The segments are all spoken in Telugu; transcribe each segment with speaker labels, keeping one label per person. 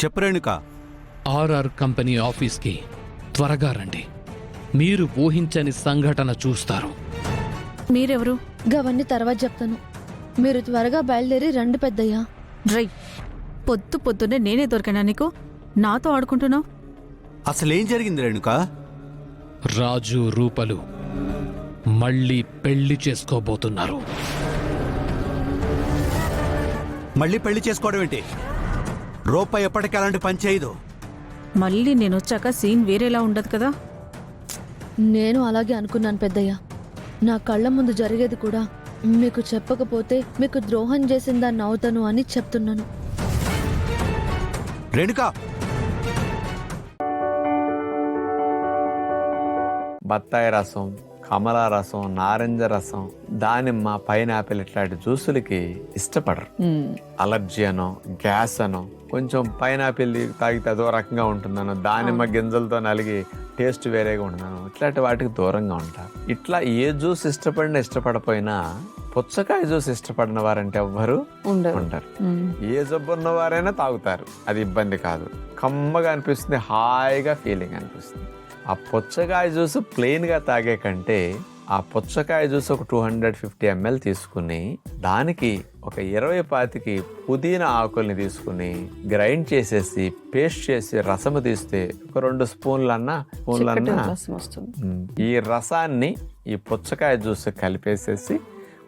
Speaker 1: చెప్పు రేణుక.
Speaker 2: ఆర్ఆర్ కంపెనీ ఆఫీస్కి త్వరగా రండి. మీరు ఊహించని సంఘటన చూస్తారు.
Speaker 3: మీరెవరు?
Speaker 4: గవన్నీ తర్వాత చెప్తాను. మీరు త్వరగా బయలుదేరి రండి పెద్దయ్యా.
Speaker 3: డ్రై పొద్దున్నే నేనే దొరికానా నీకు? నాతో ఆడుకుంటున్నావు?
Speaker 1: అసలేం జరిగింది రేణుక?
Speaker 2: రాజు రూపలు మళ్ళీ పెళ్లి చేసుకోబోతున్నారు.
Speaker 1: మళ్ళీ పెళ్లి చేసుకోవడం ఏంటి? రూప ఎప్పటికీ అలాంటి పని చేయదు.
Speaker 3: మళ్ళీ నేనొచ్చాక సీన్ వేరేలా ఉండదు కదా?
Speaker 4: నేను అలాగే అనుకున్నాను పెద్దయ్య. నా కళ్ళ ముందు జరిగేది కూడా మీకు చెప్పకపోతే మీకు ద్రోహం చేసిందాన్ని అవుతాను అని చెప్తున్నాను.
Speaker 1: రేణుక,
Speaker 5: బత్తాయి రసం, కమలా రసం, నారింజ రసం, దానిమ్మ, పైనాపిల్ ఇట్లాంటి జ్యూసులకి ఇష్టపడరు. అలర్జీ అనో, గ్యాస్ అనో, కొంచెం పైనాపిల్ తాగితే అదో రకంగా ఉంటుందనో, దానిమ్మ గింజలతో నలిగి టేస్ట్ వేరేగా ఉంటుందనో, ఇట్లాంటి వాటికి దూరంగా ఉంటారు. ఇట్లా ఏ జ్యూస్ ఇష్టపడపోయినా పుచ్చకాయ జ్యూస్ ఇష్టపడిన వారంటే ఎవ్వరు ఉండరు. ఏ జబ్బు ఉన్నవారైనా తాగుతారు, అది ఇబ్బంది కాదు. కమ్మగా అనిపిస్తుంది, హాయిగా ఫీలింగ్ అనిపిస్తుంది. ఆ పుచ్చకాయ జ్యూస్ ప్లెయిన్గా తాగే కంటే ఆ పుచ్చకాయ జ్యూస్ ఒక 250 ml తీసుకుని దానికి ఒక 20-25 పుదీనా ఆకుల్ని తీసుకుని గ్రైండ్ చేసేసి పేస్ట్ చేసి రసము తీస్తే ఒక 2 స్పూన్లన్నా ఈ రసాన్ని ఈ పుచ్చకాయ జ్యూస్ కలిపేసేసి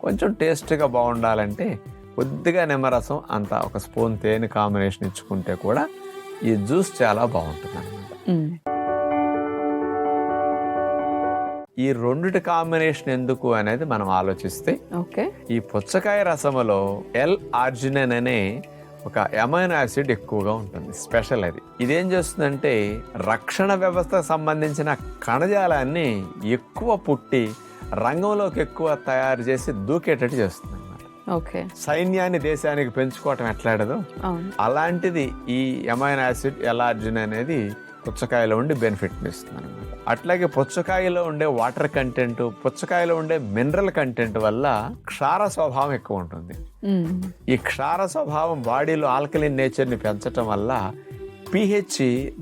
Speaker 5: కొంచెం టేస్ట్గా బాగుండాలంటే కొద్దిగా నిమ్మరసం అంత ఒక స్పూన్ తేనె కాంబినేషన్ ఇచ్చుకుంటే కూడా ఈ జ్యూస్ చాలా బాగుంటుంది అన్నమాట. ఈ రెండిటి కాంబినేషన్ ఎందుకు అనేది మనం ఆలోచిస్తే, ఈ పుచ్చకాయ రసములో L-ఆర్జినిన్ అనే ఒక అమైనో యాసిడ్ ఎక్కువగా ఉంటుంది. స్పెషల్ అది. ఇదేం చేస్తుందంటే రక్షణ వ్యవస్థకు సంబంధించిన కణజాలాన్ని ఎక్కువ పుట్టి రంగంలోకి ఎక్కువ తయారు చేసి దూకేటట్టు చేస్తుంది అన్నమాట. సైన్యాన్ని దేశానికి పెంచుకోవటం ఎట్లాడదో అలాంటిది ఈ అమైనో యాసిడ్ L-ఆర్జినిన్ అనేది పుచ్చకాయలో ఉండి బెనిఫిట్ ఇస్తుంది అనమాట. అట్లాగే పుచ్చకాయలో ఉండే వాటర్ కంటెంట్, పుచ్చకాయలో ఉండే మినరల్ కంటెంట్ వల్ల క్షార స్వభావం ఎక్కువ ఉంటుంది. ఈ క్షార స్వభావం బాడీలో ఆల్కలిన్ నేచర్ని పెంచటం వల్ల pH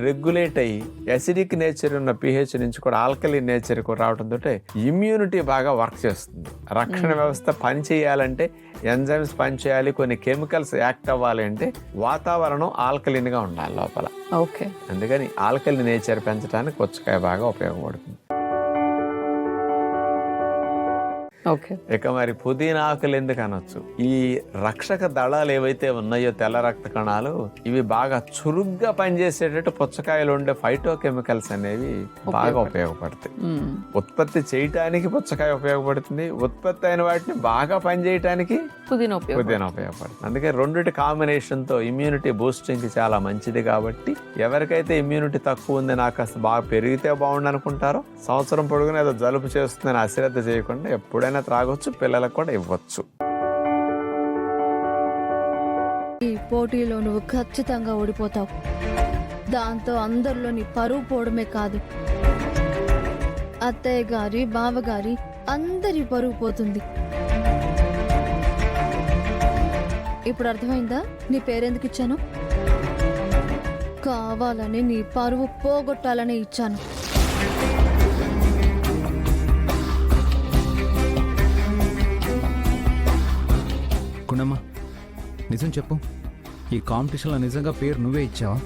Speaker 5: రెగ్యులేట్ అయ్యి అసిడిక్ నేచర్ ఉన్న pH నుంచి కూడా ఆల్కలిన్ నేచర్ రావడంతో ఇమ్యూనిటీ బాగా వర్క్ చేస్తుంది. రక్షణ వ్యవస్థ పని చేయాలంటే ఎంజైమ్స్ పని చేయాలి, కొన్ని కెమికల్స్ యాక్ట్ అవ్వాలి అంటే వాతావరణం ఆల్కలిన్ గా ఉండాలి లోపల. అందుకని ఆల్కలిన్ నేచర్ పెంచడానికి పుచ్చకాయ బాగా ఉపయోగపడుతుంది. ఇక మరి పుదీనా ఆకులు ఎందుకు అనొచ్చు? ఈ రక్షక దళాలు ఏవైతే ఉన్నాయో తెల్ల రక్త కణాలు, ఇవి బాగా చురుగ్గా పనిచేసేటట్టు పుచ్చకాయలు ఉండే ఫైటో కెమికల్స్ అనేవి బాగా ఉపయోగపడతాయి. ఉత్పత్తి చేయటానికి పుచ్చకాయ ఉపయోగపడుతుంది, ఉత్పత్తి అయిన వాటిని బాగా పనిచేయటానికి పుదీనా ఉపయోగపడుతుంది. అందుకే రెండిటి కాంబినేషన్ తో ఇమ్యూనిటీ బూస్టింగ్ కి చాలా మంచిది. కాబట్టి ఎవరికైతే ఇమ్యూనిటీ తక్కువ ఉంది, నాకు అసలు బాగా పెరిగితే బాగుండు అనుకుంటారో, సంవత్సరం పొడుగున ఏదో జలుబు చేస్తుందని అశ్రద్ధ చేయకుండా ఎప్పుడైనా త్రాగొచ్చు, పిల్లలకు కూడా ఇవ్వచ్చు.
Speaker 4: ఈ పోటీలో నువ్వు ఖచ్చితంగా ఓడిపోతావు. దాంతో అందరిలో నీ పరువు పోవడమే కాదు, అత్తయ్య గారి, బావగారి అందరి పరువు పోతుంది. ఇప్పుడు అర్థమైందా నీ పేరెందుకు ఇచ్చాను? కావాలని నీ పరువు పోగొట్టాలని ఇచ్చాను.
Speaker 6: గుణమ్మా, నిజం చెప్పు, ఈ కాంపిటీషన్లో నిజంగా పేరు నువ్వే ఇచ్చావా?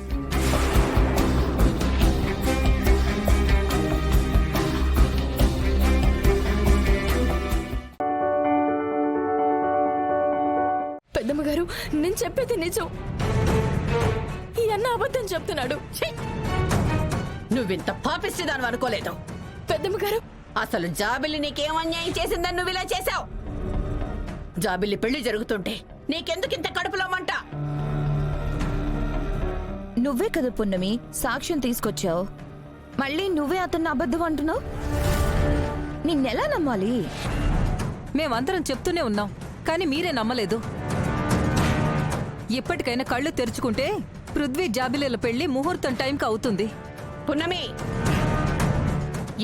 Speaker 7: పెద్దమ్మ గారు, నేను చెప్పేది నిజం. ఈ అన్న అబద్ధం చెప్తున్నాడు.
Speaker 8: నువ్వింత పాపిస్తుందని అనుకోలేదు.
Speaker 7: పెద్దమ్మ గారు,
Speaker 8: అసలు జాబిల్లి నీకేం అన్యాయం చేసిందని నువ్వు ఇలా చేశావు? జాబిల్లి పెళ్లి జరుగుతుంటే నీకెందుకింత కడుపులో మంట?
Speaker 9: నువ్వే కదా పున్నమి సాక్ష్యం తీసుకొచ్చావు, మళ్ళీ నువ్వే అతన్ని అబద్ధం అంటున్నావు. నిన్నెలా నమ్మాలి?
Speaker 10: మేమందరం చెప్తూనే ఉన్నాం, కానీ మీరే నమ్మలేదు. ఎప్పటికైనా కళ్ళు తెరుచుకుంటే పృథ్వీ జాబిలీల పెళ్లి ముహూర్తం టైంకి అవుతుంది.
Speaker 8: పున్నమి,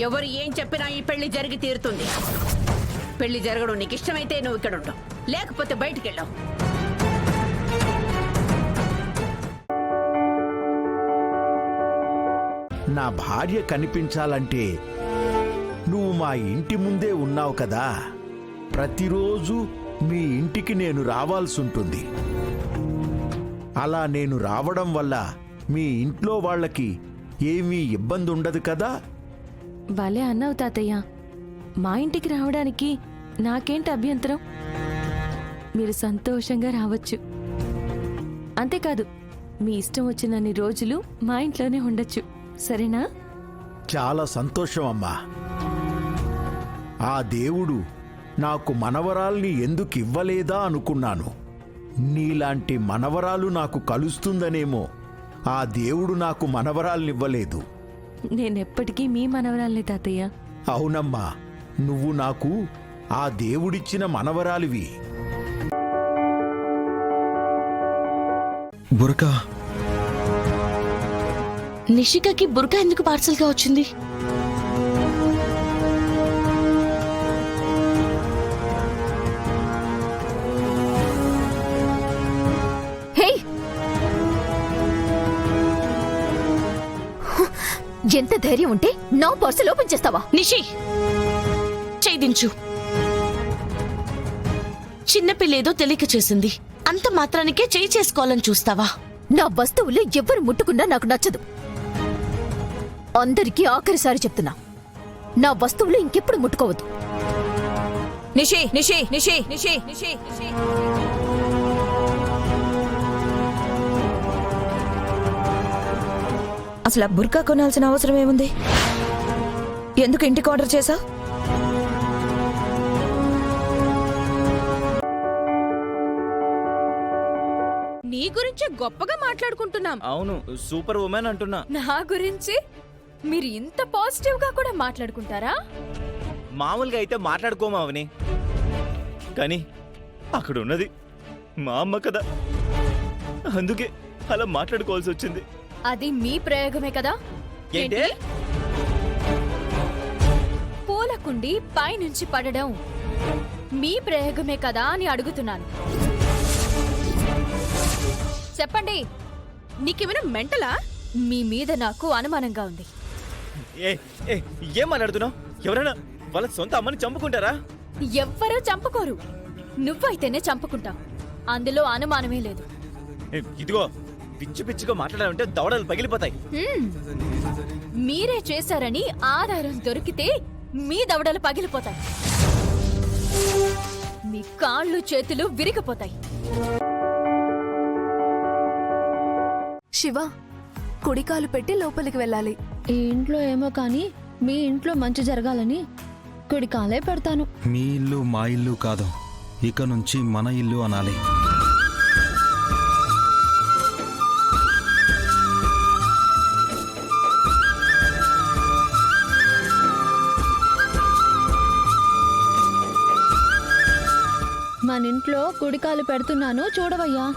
Speaker 8: ఎవరు ఏం చెప్పినా ఈ పెళ్లి జరిగి తీరుతుంది. పెళ్లి జరగడం నీకు ఇష్టమైతే నువ్వు ఇక్కడ ఉండవు, లేకపోతే బయటికి వెళ్ళావు.
Speaker 11: నా భార్య కనిపించాలంటే నువ్వు మా ఇంటి ముందే ఉన్నావు కదా, ప్రతిరోజు మీ ఇంటికి నేను రావాల్సుంటుంది. అలా నేను రావడం వల్ల మీ ఇంట్లో వాళ్ళకి ఏమీ ఇబ్బంది ఉండదు కదా?
Speaker 7: భలే అన్నావు తాతయ్య. మా ఇంటికి రావడానికి నాకేంటి అభ్యంతరం? మీరు సంతోషంగా రావచ్చు. అంతేకాదు, మీ ఇష్టం వచ్చినన్ని రోజులు మా ఇంట్లోనే ఉండొచ్చు. సరేనా?
Speaker 11: చాలా సంతోషం అమ్మా. ఆ దేవుడు నాకు మనవరాల్ని ఎందుకు ఇవ్వలేదా అనుకున్నాను. నీలాంటి మనవరాలు నాకు కలుస్తుందనేమో ఆ దేవుడు నాకు మనవరాల్నివ్వలేదు.
Speaker 7: నేనెప్పటికీ మీ మనవరాలే తాతయ్య.
Speaker 11: అవునమ్మా, నువ్వు నాకు ఆ దేవుడిచ్చిన మనవరాలివి.
Speaker 1: బురకా
Speaker 8: నిషికకి బుర్కా ఎందుకు పార్సల్గా వచ్చింది?
Speaker 9: హే, ఎంత ధైర్యం ఉంటే నా పార్సల్ ఓపెన్ చేస్తావా?
Speaker 8: నిషి, చేయించు. చిన్నపిల్లేదో తెలియక చేసింది, అంత మాత్రానికే చేయి చేసుకోవాలని చూస్తావా?
Speaker 9: నా వస్తువులు ఎవ్వరు ముట్టుకున్నా నాకు నచ్చదు. అందరికీ ఆఖరిసారి చెప్తున్నా, నా వస్తువులు ఇంకెప్పుడు ముట్టుకోవద్దు. నిషి నిషి నిషి నిషి నిషి నిషి అసలు బుర్కా కొనాల్సిన అవసరం ఏముంది? ఎందుకు ఇంటికి ఆర్డర్ చేశా?
Speaker 7: నీ గురించి గొప్పగా మాట్లాడుకుంటున్నాం.
Speaker 6: అవును, సూపర్ ఉమెన్ అంటున్నా.
Speaker 7: నా గురించి మీరు ఇంత పాజిటివ్ గా కూడా మాట్లాడుకుంటారా?
Speaker 6: మామూలుగా అయితే మాట్లాడుకోమావని, కానీ అక్కడ ఉన్నది మా అమ్మ కదా, అందుకే అలా మాట్లాడుకోవాల్సి వచ్చింది.
Speaker 7: అది మీ ప్రయోగమే కదా?
Speaker 6: ఏంటి?
Speaker 7: పూలకుండి పైనుంచి పడడం మీ ప్రయోగమే కదా అని అడుగుతున్నాను. చెప్పండి, నీకేమైనా మెంటలా? మీ మీద నాకు అనుమానంగా ఉంది.
Speaker 6: ఏం మాట్లాడుతున్నావు? ఎవరైనా వాళ్ళ సొంత అమ్మని చంపుకుంటారా?
Speaker 7: ఎవ్వరూ చంపుకోరు, నువ్వైతేనే చంపుకుంటావు. అందులో అనుమానమే లేదు.
Speaker 6: ఇదిగో, పిచ్చి పిచ్చిగా మాట్లాడాలంటే దవడలు పగిలిపోతాయి.
Speaker 7: మీరే చేశారని ఆధారం దొరికితే మీ దవడలు పగిలిపోతాయి, మీ కాళ్ళు చేతులు విరిగిపోతాయి.
Speaker 10: శివ, కుడికాలు పెట్టి లోపలికి వెళ్ళాలి.
Speaker 4: ఈ ఇంట్లో ఏమో కానీ మీ ఇంట్లో మంచి జరగాలని కుడి కాలే పెడతాను.
Speaker 1: మీ ఇల్లు మా ఇల్లు కాదు, ఇక నుంచి మన ఇల్లు అనాలి.
Speaker 4: మన ఇంట్లో కుడికాలు పెడుతున్నాను, చూడవయ్యా.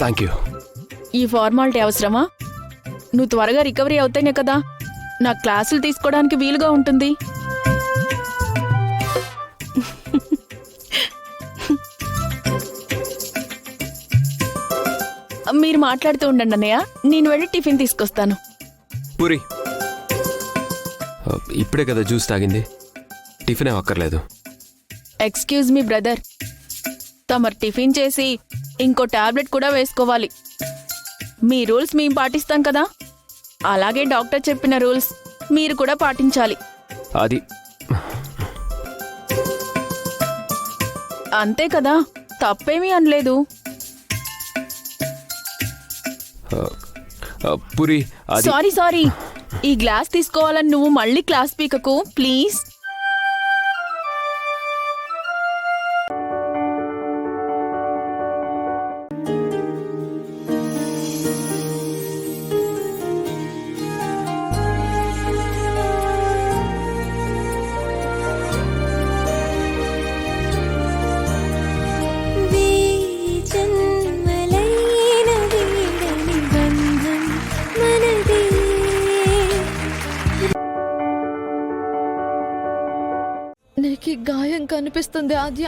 Speaker 12: Thank you.
Speaker 10: ఈ ఫార్మాలిటీ అవసరమా? నువ్వు త్వరగా రికవరీ అవుతేనే కదా నా క్లాసులు తీసుకోవడానికి వీలుగా ఉంటుంది. మీరు మాట్లాడుతూ ఉండండి అన్నయ్య, నేను వెళ్ళి టిఫిన్ తీసుకొస్తాను.
Speaker 12: పూరి, ఇప్పుడే కదా జ్యూస్ తాగింది, టిఫిన్ అక్కర్లేదు.
Speaker 10: ఎక్స్క్యూజ్ మీ బ్రదర్, తమరు టిఫిన్ చేసి ఇంకో టాబ్లెట్ కూడా వేసుకోవాలి. మీ రూల్స్ మేము పాటిస్తాం కదా, అలాగే డాక్టర్ చెప్పిన రూల్స్ మీరు కూడా పాటించాలి.
Speaker 12: అది
Speaker 10: అంతే కదా, తప్పేమీ అనలేదు.
Speaker 12: పూరి,
Speaker 10: సారీ, ఈ గ్లాస్ తీసుకోవాలని నువ్వు మళ్ళీ క్లాస్ పీకకు ప్లీజ్.
Speaker 7: జన్మలై
Speaker 4: అనిపిస్తుంది ఆద్య.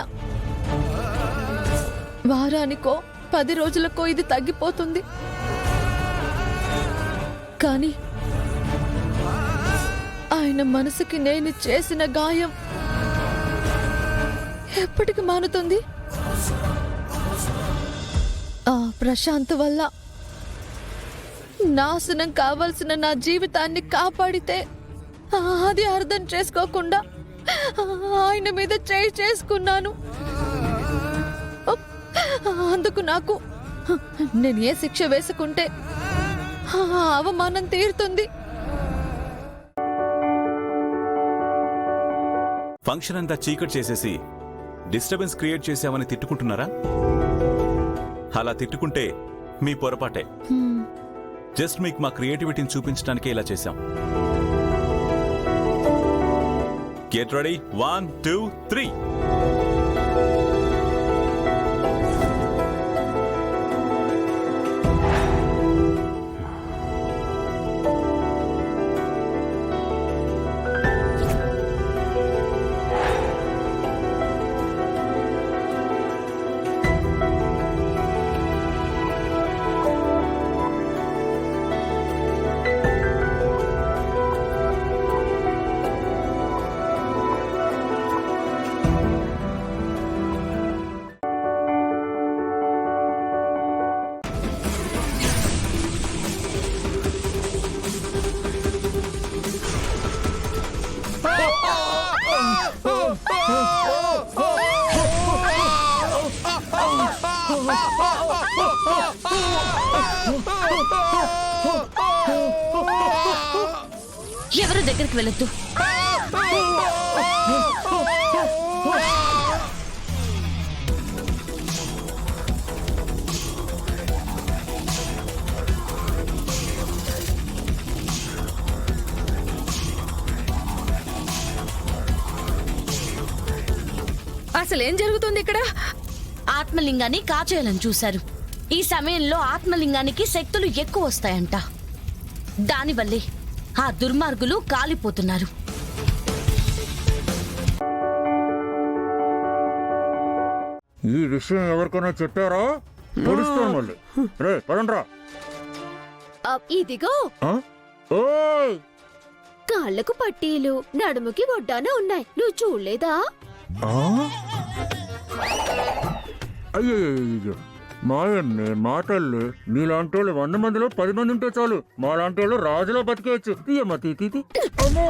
Speaker 4: వారానికో 10 రోజులకో ఇది తగ్గిపోతుంది. కానీ ఆయన మనసుకి నేను చేసిన గాయం ఎప్పటికి మానుతుంది? ఆ ప్రశాంత్ వల్ల నాశనం కావాల్సిన నా జీవితాన్ని కాపాడితే అది అర్థం చేసుకోకుండా ఆయన మీద చేయి చేసుకున్నాను. అందుకు నాకు నేను ఏ శిక్ష వేసుకుంటే ఆ అవమానం తీరుతుంది.
Speaker 13: ఫంక్షన్ అంతా చీకటి చేసేసి డిస్టర్బెన్స్ క్రియేట్ చేసామని తిట్టుకుంటున్నారా? అలా తిట్టుకుంటే మీ పొరపాటే. జస్ట్ మీకు మా క్రియేటివిటీని చూపించడానికే ఇలా చేశాం. Get ready, 1 2 3.
Speaker 8: ఎవరు దగ్గరికి వెళ్ళొద్దు.
Speaker 7: అసలేం జరుగుతుంది ఇక్కడ?
Speaker 8: ఆత్మలింగాన్ని కాచేయాలని చూశారు. ఈ సమయంలో ఆత్మలింగానికి శక్తులు ఎక్కువ వస్తాయంట. దానివల్లే ఆ దుర్మార్గులు కాలిపోతున్నారు.
Speaker 14: ఈ విషయం ఎవరికైనా చెప్పారా? మళ్ళీ రే పదండ్రా.
Speaker 7: ఇదిగో కాళ్ళకు పట్టీలు, నడుముకి వడ్డాన ఉన్నాయి. నువ్వు చూడలేదా?
Speaker 14: అయ్యో మాయన్నే మాటల్ని నీలాంటి వాళ్ళు 100 మందిలో 10 మంది ఉంటే చాలు. మాలాంటి వాళ్ళు రాజులో బతికేయచ్చు. తీయమ్మ తీ. అమ్మో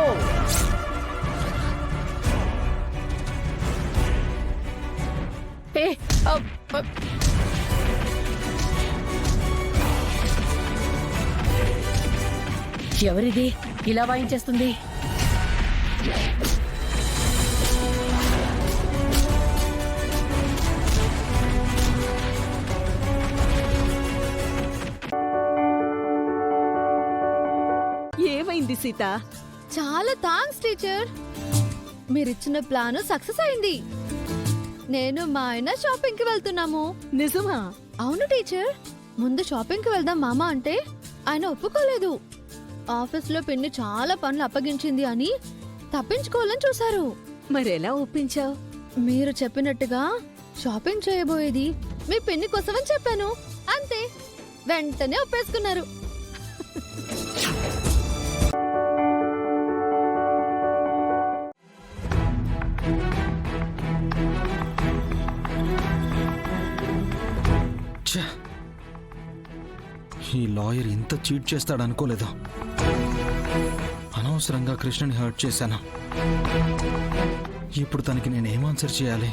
Speaker 8: ఎవరిది ఇలా వాయించేస్తుంది?
Speaker 7: ఏమైంది సీత?
Speaker 4: చాలా థాంక్స్ టీచర్. మీరిచ్చిన ప్లాన్ సక్సెస్ అయింది. నేను మా ఆయన షాపింగ్ కి వెళ్తున్నాము.
Speaker 7: నిజమా?
Speaker 4: అవును టీచర్. ముందు షాపింగ్ కి వెళ్దాం మామా అంటే ఆయన ఒప్పుకోలేదు. ఆఫీస్ లో పిన్ని చాలా పనులు అప్పగించింది అని తప్పించుకోవాలని చూశారు.
Speaker 7: మరెలా ఒప్పించావు?
Speaker 4: మీరు చెప్పినట్టుగా షాపింగ్ చేయబోయేది మీ పిన్ని కోసమని చెప్పాను. అంతే, వెంటనే ఒప్పేసుకున్నారు.
Speaker 6: ఈ లాయర్ ఇంత చీట్ చేస్తాడు అనుకోలేదు. అనవసరంగా కృష్ణని హర్ట్ చేశాను. ఇప్పుడు తనకి నేను ఏం ఆన్సర్ చేయాలి?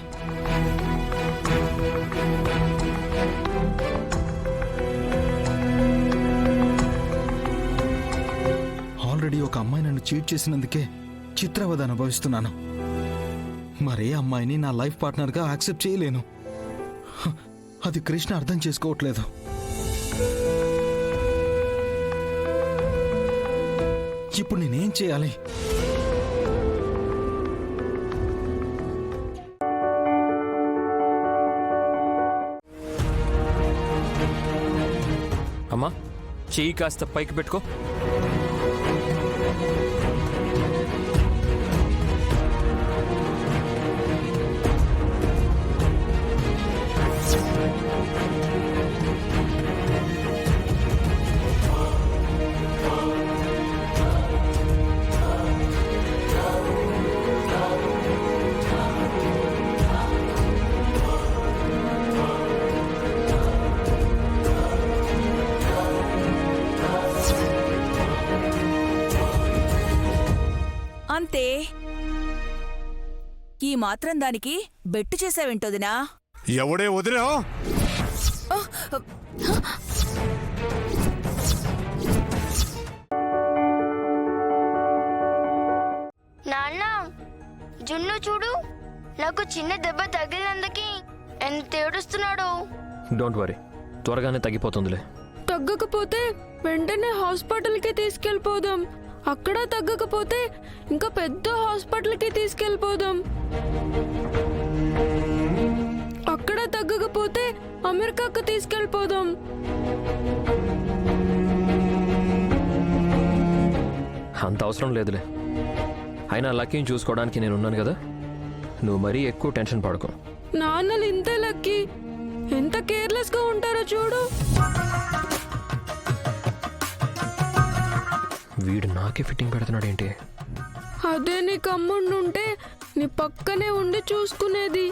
Speaker 6: ఆల్రెడీ ఒక అమ్మాయి నన్ను చీట్ చేసినందుకే చిత్రవద అనుభవిస్తున్నాను. మరే అమ్మాయిని నా లైఫ్ పార్ట్నర్గా యాక్సెప్ట్ చేయలేను. అది కృష్ణ అర్థం చేసుకోవట్లేదు. ఇప్పుడు నేనేం చేయాలి?
Speaker 12: అమ్మా, చెయ్యి కాస్త పైకి పెట్టుకో.
Speaker 8: ఈ మాత్రం దానికి బెట్టు చేసావేంటోదినా?
Speaker 1: ఎవడే వదినా?
Speaker 15: నాన్న, జున్ను చూడు, నాకు చిన్న దెబ్బ తగిలినందుకి ఎంత ఏడుస్తున్నాడు.
Speaker 12: డోంట్ వరీ, త్వరగానే తగ్గిపోతుందిలే.
Speaker 7: తగ్గకపోతే వెంటనే హాస్పిటల్కి తీసుకెళ్ళిపోదాం. అక్కడ తగ్గకపోతే ఇంకా పెద్ద హాస్పిటల్కి తీసుకెళ్ళిపోదాం. అక్కడ తగ్గకపోతే అమెరికాకు తీసుకెళ్ళిపోదాం.
Speaker 12: అంత అవసరం లేదులే. అయినా లక్కీని చూసుకోవడానికి నేను ఉన్నాను కదా, నువ్వు మరీ ఎక్కువ టెన్షన్ పడకు.
Speaker 7: నాన్నలు ఇంతే లక్కీ, ఎంత కేర్లెస్ గా ఉంటారో చూడు.
Speaker 12: వీడు నాకే ఫిట్టింగ్ పెడుతున్నాడేంటి?
Speaker 7: అదే నీ కమ్ముండుంటే నీ పక్కనే ఉండి చూసుకునేది.